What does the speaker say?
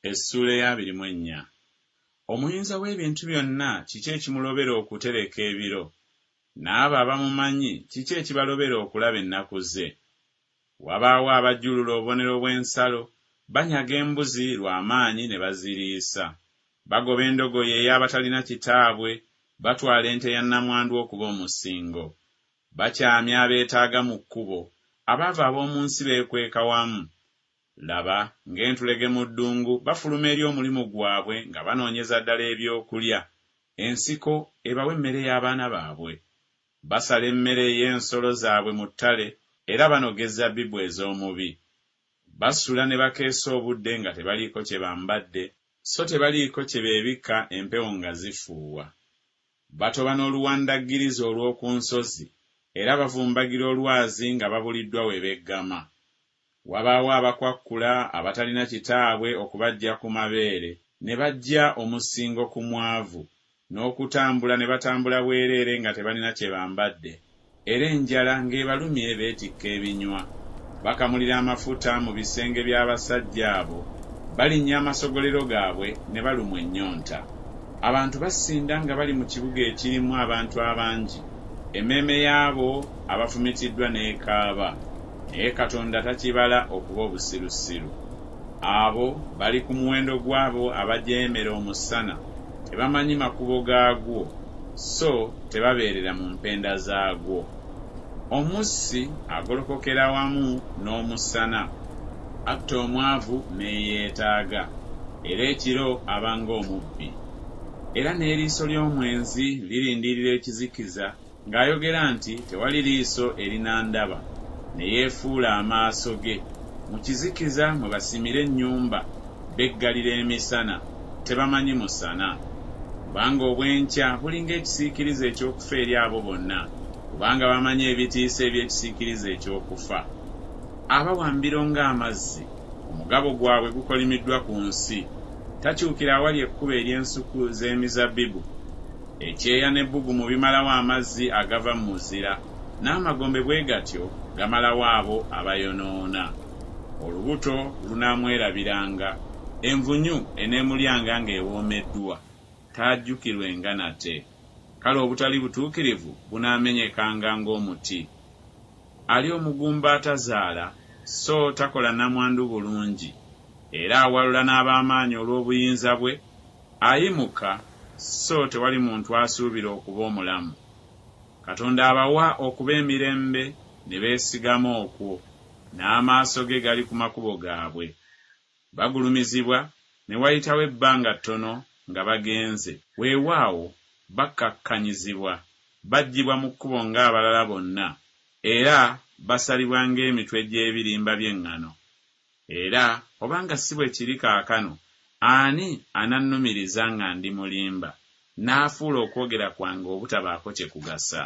Essula ya 24. Omuyinza w'ebintu byonna kiki ekimulobera okutereka ebiro? N'abo abamumanyi kiki ekibalobera okulaba ennaku ze? Wabaawo abajjulula obubonero bw'ensalo, banyaga embuzi lw'amaanyi ne baziriisa. Bagoba endogoyi ey'abatalina kitaabwe, batwala ente ya nnamwandu okuba omusingo. Bakyamya abeetaaga mu kkubo, abaava ab'omu nsi beekweka wamu. Laba, ng'entulege mu ddungu bafuluma eri omulimu gwabwe nga banoonyeza ddala ebyokulya. Ensiko ebawa emmere y'abaana baabwe. Basala emmere y'ensolo zaabwe mu ttale era banogeza bbibu ez'omubi. Basula ne bakeesa obudde nga tebaliiko kye bambadde, so tebaliiko kye beebikka empewo nga zifuuwa. Batoba n'oluwandaggirizi olw'oku nsozi era bavumbagira olwazi nga babuliddwa we beggama. Wabaawo abakwakkula abatalina kitaabwe okubaggya ku mabeere, ne bajja omusingo ku mwavu, n'okutambula ne batambula bwereere nga tebalina kye bambadde, era enjala ng'ebalumye beetikka ebinywa. Bakamulira amafuta mu bisenge by'abasajja abo, balinnya amasogolero gaabwe ne balumwa ennyonta. Abantu basinda nga bali mu kibuga ekirimu abantu abangi, emmeeme y'abo abafumitiddwa n'ekaaba. Naye Katonda takibala okuba obusirusiru. Abo bali ku muwendo gw'abo abajeemera omusana, tebamanyi makubo gaagwo, so tebabeerera mu mpenda zaagwo. Omussi agolokokera wamu n'omusana, atta omwavu n'eyeetaaga, era ekiro aba ng'omubbi. Era n'eriiso ly'omwenzi lirindirira ekizikiza, ng'ayogera nti tewali liiso erinandaba, ne yeefuula amaaso ge. Mu kizikiza mwe basimira ennyumba, beggalira emisana, tebamanyi musana. Kubanga obwenkya buli ng'ekisiikirize eky'okufa eri abo bonna, kubanga bamanyi ebitiisa eby'ekisiikirize eky'okufa. Abawambiro ng'amazzi, omugabo gwabwe gukolimiddwa ku nsi. Takyukira awali ekkubo ery'ensuku z'emizabbibu. Ekyeya n'ebbugumu bimalawo amazzi agava mu muzira, n'amagombe bwe gatyo gamalawo abo abayonoona. Olubuto lunaamwerabiranga, envunyu eneemulyanga ng'ewoomeddwa, taajjukirwenga nate. Kale obutali butuukirivu bunaamenyekanga ng'omuti. Ali omugumba atazaala, so takola nnamwandu bulungi, era awalula n'ab'amaanyi olw'obuyinza bwe, ayimuka, so tewali muntu asuubira okuba omulamu. Katonda abawa okuba emirembe ne beesigama okwo, n'amaaso ge gali ku makubo gaabwe. Bagulumizibwa ne wayitawo ebbanga ttono nga bagenze, weewaawo bakkakkanyizibwa, baggyibwa mu kkubo ng'abalala bonna, era basalibwa ng'emitwe gy'ebirimba by'eŋŋano. Era obanga si bwe kiri kaakano, ani anannumiriza nga ndi mulimba, n'afuula okwogera kwange obutabaako kye kugasa?